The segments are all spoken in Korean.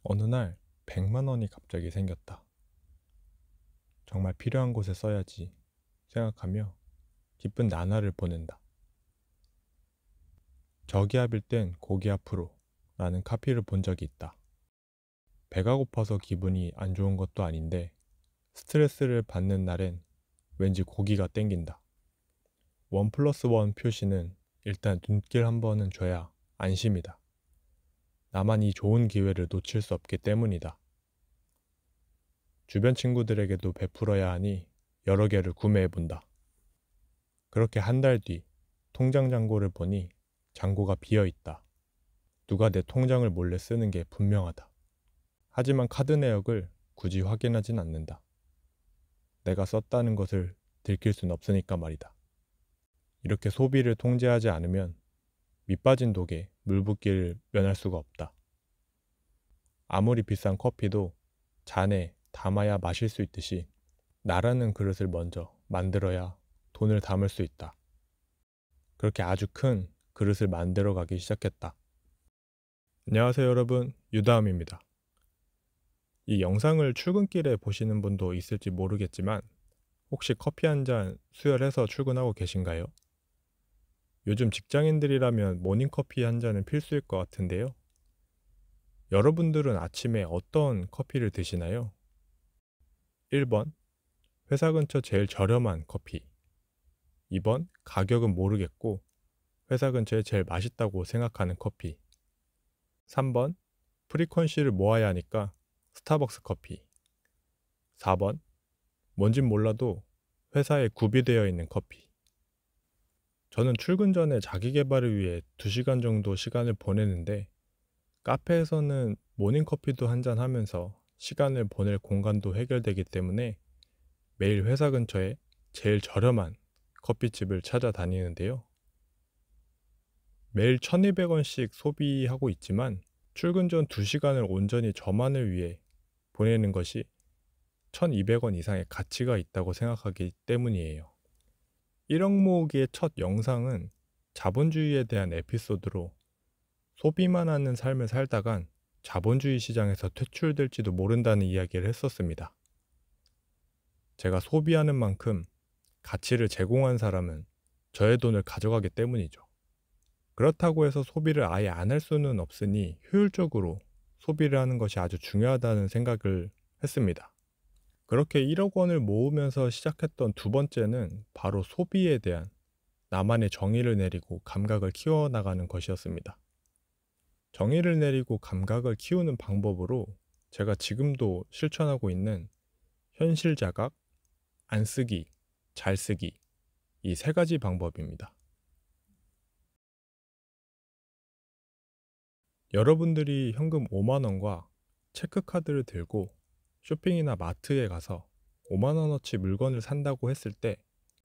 어느 날 100만 원이 갑자기 생겼다. 정말 필요한 곳에 써야지 생각하며 기쁜 나날을 보낸다. 저기압일 땐 고기 앞으로 라는 카피를 본 적이 있다. 배가 고파서 기분이 안 좋은 것도 아닌데 스트레스를 받는 날엔 왠지 고기가 땡긴다. 원 플러스 원 표시는 일단 눈길 한 번은 줘야 안심이다. 나만 이 좋은 기회를 놓칠 수 없기 때문이다. 주변 친구들에게도 베풀어야 하니 여러 개를 구매해본다. 그렇게 한 달 뒤 통장 잔고를 보니 잔고가 비어 있다. 누가 내 통장을 몰래 쓰는 게 분명하다. 하지만 카드 내역을 굳이 확인하진 않는다. 내가 썼다는 것을 들킬 순 없으니까 말이다. 이렇게 소비를 통제하지 않으면 밑빠진 독에 물 붓기를 면할 수가 없다. 아무리 비싼 커피도 잔에 담아야 마실 수 있듯이 나라는 그릇을 먼저 만들어야 돈을 담을 수 있다. 그렇게 아주 큰 그릇을 만들어 가기 시작했다. 안녕하세요 여러분, 유다음입니다. 이 영상을 출근길에 보시는 분도 있을지 모르겠지만 혹시 커피 한 잔 수혈해서 출근하고 계신가요? 요즘 직장인들이라면 모닝커피 한 잔은 필수일 것 같은데요. 여러분들은 아침에 어떤 커피를 드시나요? 1번, 회사 근처 제일 저렴한 커피. 2번, 가격은 모르겠고 회사 근처에 제일 맛있다고 생각하는 커피. 3번, 프리퀀시를 모아야 하니까 스타벅스 커피. 4번, 뭔진 몰라도 회사에 구비되어 있는 커피. 저는 출근 전에 자기 개발을 위해 2시간 정도 시간을 보내는데 카페에서는 모닝커피도 한잔 하면서 시간을 보낼 공간도 해결되기 때문에 매일 회사 근처에 제일 저렴한 커피집을 찾아다니는데요. 매일 1200원씩 소비하고 있지만 출근 전 2시간을 온전히 저만을 위해 보내는 것이 1200원 이상의 가치가 있다고 생각하기 때문이에요. 1억 모으기의 첫 영상은 자본주의에 대한 에피소드로 소비만 하는 삶을 살다간 자본주의 시장에서 퇴출될지도 모른다는 이야기를 했었습니다. 제가 소비하는 만큼 가치를 제공한 사람은 저의 돈을 가져가기 때문이죠. 그렇다고 해서 소비를 아예 안 할 수는 없으니 효율적으로 소비를 하는 것이 아주 중요하다는 생각을 했습니다. 그렇게 1억 원을 모으면서 시작했던 두 번째는 바로 소비에 대한 나만의 정의를 내리고 감각을 키워나가는 것이었습니다. 정의를 내리고 감각을 키우는 방법으로 제가 지금도 실천하고 있는 현실 자각, 안 쓰기, 잘 쓰기, 이 세 가지 방법입니다. 여러분들이 현금 5만 원과 체크카드를 들고 쇼핑이나 마트에 가서 5만 원어치 물건을 산다고 했을 때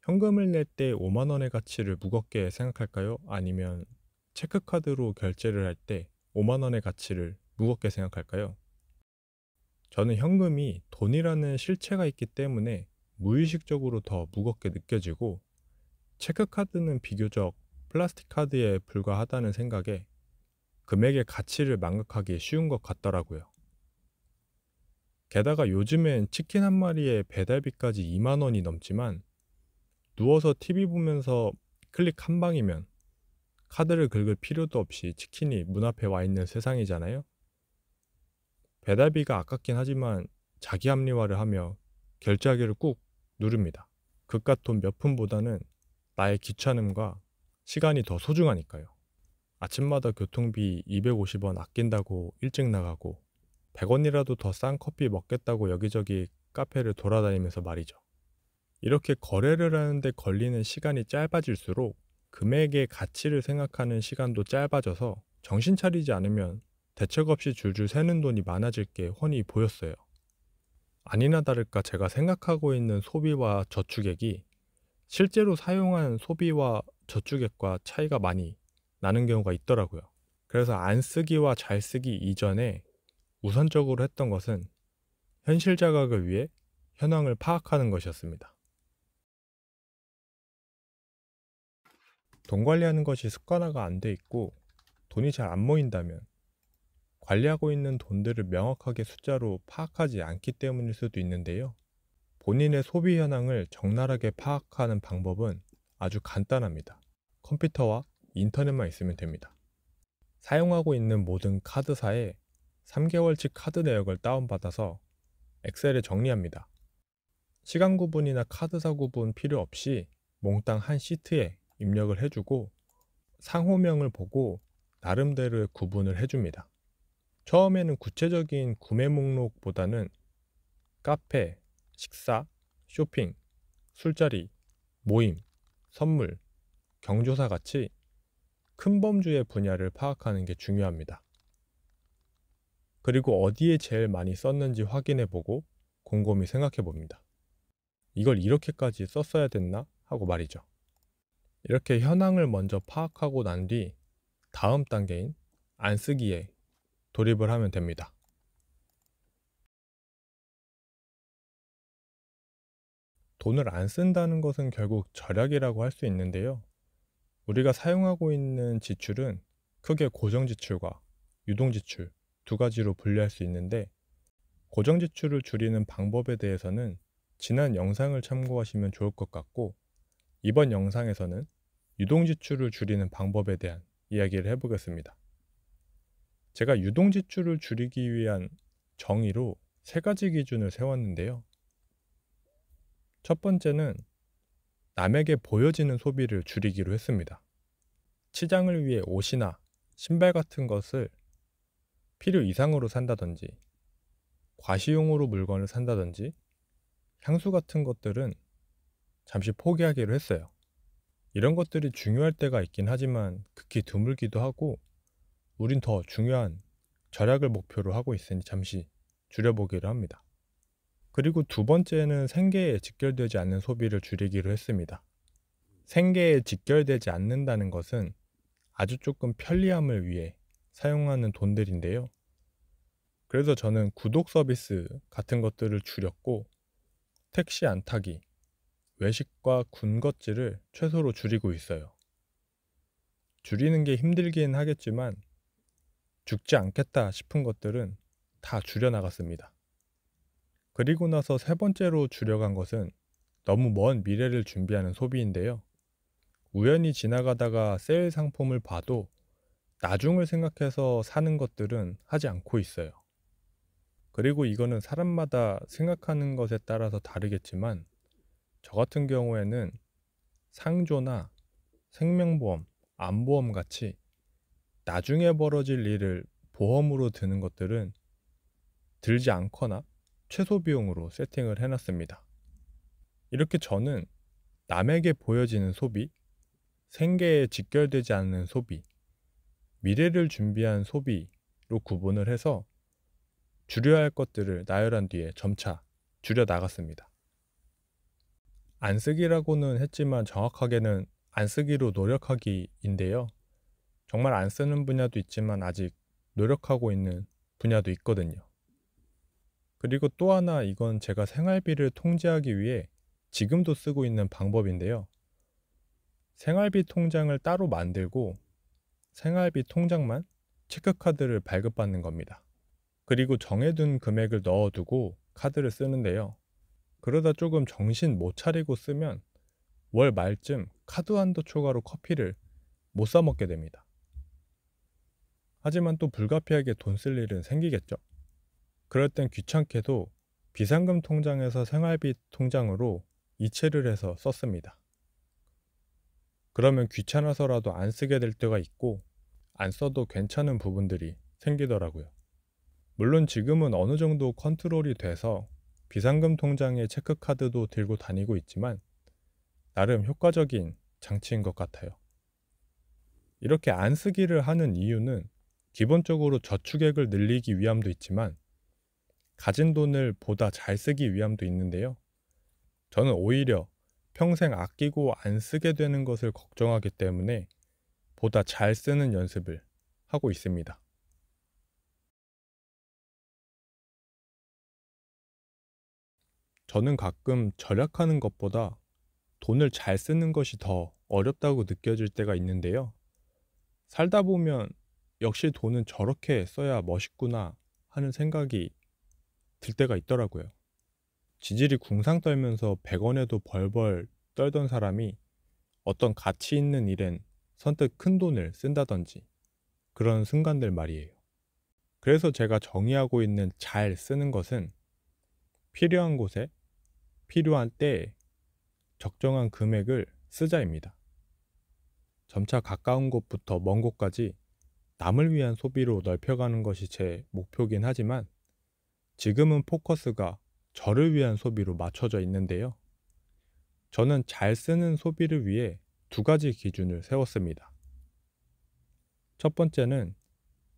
현금을 낼 때 5만 원의 가치를 무겁게 생각할까요? 아니면 체크카드로 결제를 할 때 5만 원의 가치를 무겁게 생각할까요? 저는 현금이 돈이라는 실체가 있기 때문에 무의식적으로 더 무겁게 느껴지고 체크카드는 비교적 플라스틱 카드에 불과하다는 생각에 금액의 가치를 망각하기 쉬운 것 같더라고요. 게다가 요즘엔 치킨 한 마리에 배달비까지 2만 원이 넘지만 누워서 TV 보면서 클릭 한 방이면 카드를 긁을 필요도 없이 치킨이 문 앞에 와 있는 세상이잖아요. 배달비가 아깝긴 하지만 자기 합리화를 하며 결제하기를 꾹 누릅니다. 그깟 돈 몇 푼보다는 나의 귀찮음과 시간이 더 소중하니까요. 아침마다 교통비 250원 아낀다고 일찍 나가고 100원이라도 더 싼 커피 먹겠다고 여기저기 카페를 돌아다니면서 말이죠. 이렇게 거래를 하는데 걸리는 시간이 짧아질수록 금액의 가치를 생각하는 시간도 짧아져서 정신 차리지 않으면 대책 없이 줄줄 새는 돈이 많아질 게 훤히 보였어요. 아니나 다를까 제가 생각하고 있는 소비와 저축액이 실제로 사용한 소비와 저축액과 차이가 많이 나는 경우가 있더라고요. 그래서 안 쓰기와 잘 쓰기 이전에 우선적으로 했던 것은 현실 자각을 위해 현황을 파악하는 것이었습니다. 돈 관리하는 것이 습관화가 안 돼 있고 돈이 잘 안 모인다면 관리하고 있는 돈들을 명확하게 숫자로 파악하지 않기 때문일 수도 있는데요. 본인의 소비 현황을 적나라하게 파악하는 방법은 아주 간단합니다. 컴퓨터와 인터넷만 있으면 됩니다. 사용하고 있는 모든 카드사에 3개월치 카드 내역을 다운받아서 엑셀에 정리합니다. 시간 구분이나 카드사 구분 필요 없이 몽땅 한 시트에 입력을 해주고 상호명을 보고 나름대로의 구분을 해줍니다. 처음에는 구체적인 구매 목록보다는 카페, 식사, 쇼핑, 술자리, 모임, 선물, 경조사 같이 큰 범주의 분야를 파악하는 게 중요합니다. 그리고 어디에 제일 많이 썼는지 확인해보고 곰곰이 생각해봅니다. 이걸 이렇게까지 썼어야 됐나? 하고 말이죠. 이렇게 현황을 먼저 파악하고 난 뒤 다음 단계인 안 쓰기에 돌입을 하면 됩니다. 돈을 안 쓴다는 것은 결국 절약이라고 할 수 있는데요. 우리가 사용하고 있는 지출은 크게 고정지출과 유동지출 두 가지로 분류할 수 있는데, 고정지출을 줄이는 방법에 대해서는 지난 영상을 참고하시면 좋을 것 같고, 이번 영상에서는 유동지출을 줄이는 방법에 대한 이야기를 해보겠습니다. 제가 유동지출을 줄이기 위한 정의로 3가지 기준을 세웠는데요. 첫 번째는 남에게 보여지는 소비를 줄이기로 했습니다. 치장을 위해 옷이나 신발 같은 것을 필요 이상으로 산다든지, 과시용으로 물건을 산다든지, 향수 같은 것들은 잠시 포기하기로 했어요. 이런 것들이 중요할 때가 있긴 하지만 극히 드물기도 하고, 우린 더 중요한 절약을 목표로 하고 있으니 잠시 줄여보기로 합니다. 그리고 두 번째는 생계에 직결되지 않는 소비를 줄이기로 했습니다. 생계에 직결되지 않는다는 것은 아주 조금 편리함을 위해 사용하는 돈들인데요. 그래서 저는 구독 서비스 같은 것들을 줄였고, 택시 안 타기, 외식과 군것질을 최소로 줄이고 있어요. 줄이는 게 힘들긴 하겠지만 죽지 않겠다 싶은 것들은 다 줄여나갔습니다. 그리고 나서 3번째로 줄여간 것은 너무 먼 미래를 준비하는 소비인데요. 우연히 지나가다가 세일 상품을 봐도 나중을 생각해서 사는 것들은 하지 않고 있어요. 그리고 이거는 사람마다 생각하는 것에 따라서 다르겠지만, 저 같은 경우에는 상조나 생명보험, 암보험 같이 나중에 벌어질 일을 보험으로 드는 것들은 들지 않거나 최소 비용으로 세팅을 해놨습니다. 이렇게 저는 남에게 보여지는 소비, 생계에 직결되지 않는 소비, 미래를 준비한 소비로 구분을 해서 줄여야 할 것들을 나열한 뒤에 점차 줄여 나갔습니다. 안 쓰기라고는 했지만 정확하게는 안 쓰기로 노력하기인데요. 정말 안 쓰는 분야도 있지만 아직 노력하고 있는 분야도 있거든요. 그리고 또 하나, 이건 제가 생활비를 통제하기 위해 지금도 쓰고 있는 방법인데요. 생활비 통장을 따로 만들고 생활비 통장만 체크카드를 발급받는 겁니다. 그리고 정해둔 금액을 넣어두고 카드를 쓰는데요. 그러다 조금 정신 못 차리고 쓰면 월 말쯤 카드 한도 초과로 커피를 못 사 먹게 됩니다. 하지만 또 불가피하게 돈 쓸 일은 생기겠죠. 그럴 땐 귀찮게도 비상금 통장에서 생활비 통장으로 이체를 해서 썼습니다. 그러면 귀찮아서라도 안 쓰게 될 때가 있고, 안 써도 괜찮은 부분들이 생기더라고요. 물론 지금은 어느 정도 컨트롤이 돼서 비상금 통장에 체크카드도 들고 다니고 있지만 나름 효과적인 장치인 것 같아요. 이렇게 안 쓰기를 하는 이유는 기본적으로 저축액을 늘리기 위함도 있지만 가진 돈을 보다 잘 쓰기 위함도 있는데요. 저는 오히려 평생 아끼고 안 쓰게 되는 것을 걱정하기 때문에 보다 잘 쓰는 연습을 하고 있습니다. 저는 가끔 절약하는 것보다 돈을 잘 쓰는 것이 더 어렵다고 느껴질 때가 있는데요. 살다 보면 역시 돈은 저렇게 써야 멋있구나 하는 생각이 들 때가 있더라고요. 지질이 궁상 떨면서 100원에도 벌벌 떨던 사람이 어떤 가치 있는 일엔 선뜻 큰 돈을 쓴다든지 그런 순간들 말이에요. 그래서 제가 정의하고 있는 잘 쓰는 것은 필요한 곳에 필요한 때에 적정한 금액을 쓰자입니다. 점차 가까운 곳부터 먼 곳까지 남을 위한 소비로 넓혀가는 것이 제 목표긴 하지만 지금은 포커스가 저를 위한 소비로 맞춰져 있는데요. 저는 잘 쓰는 소비를 위해 2가지 기준을 세웠습니다. 첫 번째는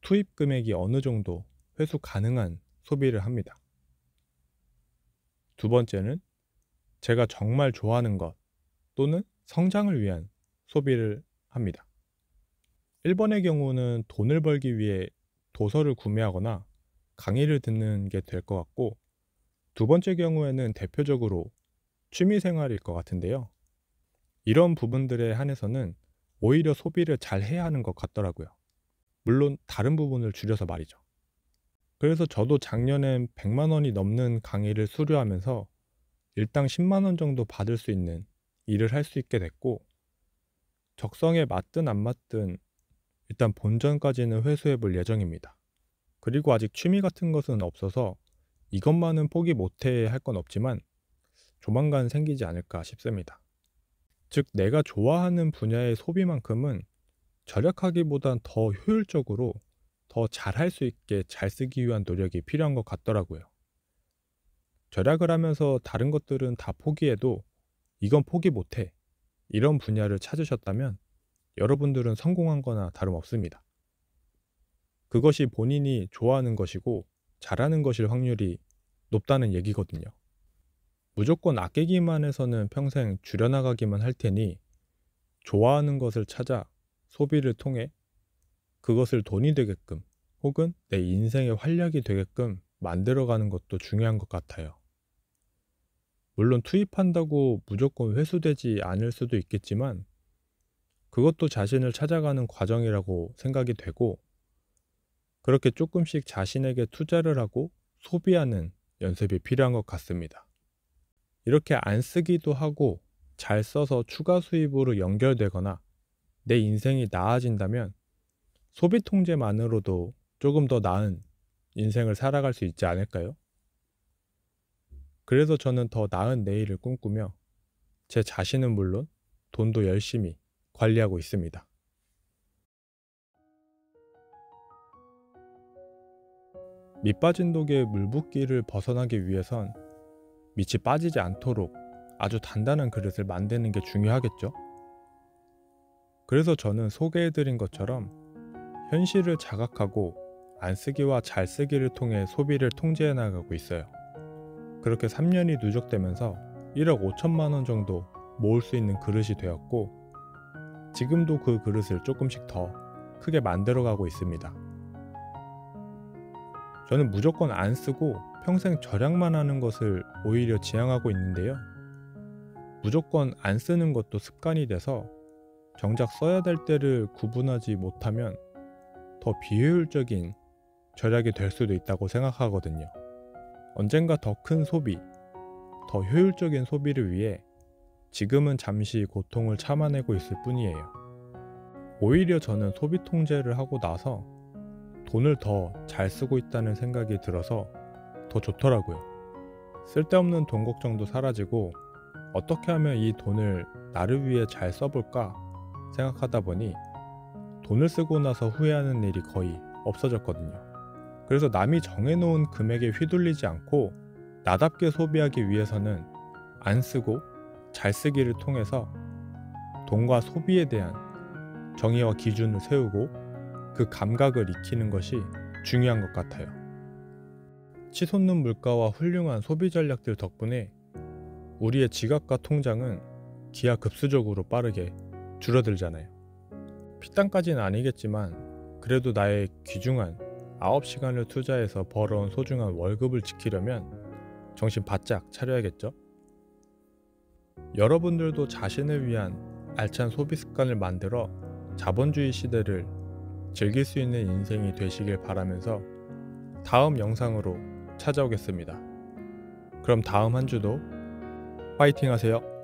투입 금액이 어느 정도 회수 가능한 소비를 합니다. 두 번째는 제가 정말 좋아하는 것 또는 성장을 위한 소비를 합니다. 1번의 경우는 돈을 벌기 위해 도서를 구매하거나 강의를 듣는 게 될 것 같고, 두 번째 경우에는 대표적으로 취미생활일 것 같은데요. 이런 부분들에 한해서는 오히려 소비를 잘 해야 하는 것 같더라고요. 물론 다른 부분을 줄여서 말이죠. 그래서 저도 작년엔 100만 원이 넘는 강의를 수료하면서 일당 10만 원 정도 받을 수 있는 일을 할 수 있게 됐고, 적성에 맞든 안 맞든 일단 본전까지는 회수해 볼 예정입니다. 그리고 아직 취미 같은 것은 없어서 이것만은 포기 못해 할 건 없지만 조만간 생기지 않을까 싶습니다. 즉, 내가 좋아하는 분야의 소비만큼은 절약하기보단 더 효율적으로 더 잘할 수 있게 잘 쓰기 위한 노력이 필요한 것 같더라고요. 절약을 하면서 다른 것들은 다 포기해도 이건 포기 못해, 이런 분야를 찾으셨다면 여러분들은 성공한 거나 다름없습니다. 그것이 본인이 좋아하는 것이고 잘하는 것일 확률이 높다는 얘기거든요. 무조건 아끼기만 해서는 평생 줄여나가기만 할 테니 좋아하는 것을 찾아 소비를 통해 그것을 돈이 되게끔 혹은 내 인생의 활력이 되게끔 만들어가는 것도 중요한 것 같아요. 물론 투입한다고 무조건 회수되지 않을 수도 있겠지만 그것도 자신을 찾아가는 과정이라고 생각이 되고, 그렇게 조금씩 자신에게 투자를 하고 소비하는 연습이 필요한 것 같습니다. 이렇게 안 쓰기도 하고 잘 써서 추가 수입으로 연결되거나 내 인생이 나아진다면 소비 통제만으로도 조금 더 나은 인생을 살아갈 수 있지 않을까요? 그래서 저는 더 나은 내일을 꿈꾸며 제 자신은 물론 돈도 열심히 관리하고 있습니다. 밑빠진 독에 물붓기를 벗어나기 위해선 밑이 빠지지 않도록 아주 단단한 그릇을 만드는 게 중요하겠죠? 그래서 저는 소개해드린 것처럼 현실을 자각하고 안 쓰기와 잘 쓰기를 통해 소비를 통제해 나가고 있어요. 그렇게 3년이 누적되면서 1억 5천만 원 정도 모을 수 있는 그릇이 되었고, 지금도 그 그릇을 조금씩 더 크게 만들어가고 있습니다. 저는 무조건 안 쓰고 평생 절약만 하는 것을 오히려 지향하고 있는데요. 무조건 안 쓰는 것도 습관이 돼서 정작 써야 될 때를 구분하지 못하면 더 비효율적인 절약이 될 수도 있다고 생각하거든요. 언젠가 더 큰 소비, 더 효율적인 소비를 위해 지금은 잠시 고통을 참아내고 있을 뿐이에요. 오히려 저는 소비 통제를 하고 나서 돈을 더 잘 쓰고 있다는 생각이 들어서 더 좋더라고요. 쓸데없는 돈 걱정도 사라지고 어떻게 하면 이 돈을 나를 위해 잘 써볼까 생각하다 보니 돈을 쓰고 나서 후회하는 일이 거의 없어졌거든요. 그래서 남이 정해놓은 금액에 휘둘리지 않고 나답게 소비하기 위해서는 안 쓰고 잘 쓰기를 통해서 돈과 소비에 대한 정의와 기준을 세우고 그 감각을 익히는 것이 중요한 것 같아요. 치솟는 물가와 훌륭한 소비 전략들 덕분에 우리의 지갑과 통장은 기하급수적으로 빠르게 줄어들잖아요. 피땀까지는 아니겠지만 그래도 나의 귀중한 9시간을 투자해서 벌어온 소중한 월급을 지키려면 정신 바짝 차려야겠죠? 여러분들도 자신을 위한 알찬 소비 습관을 만들어 자본주의 시대를 즐길 수 있는 인생이 되시길 바라면서 다음 영상으로 찾아오겠습니다. 그럼 다음 한 주도 파이팅 하세요.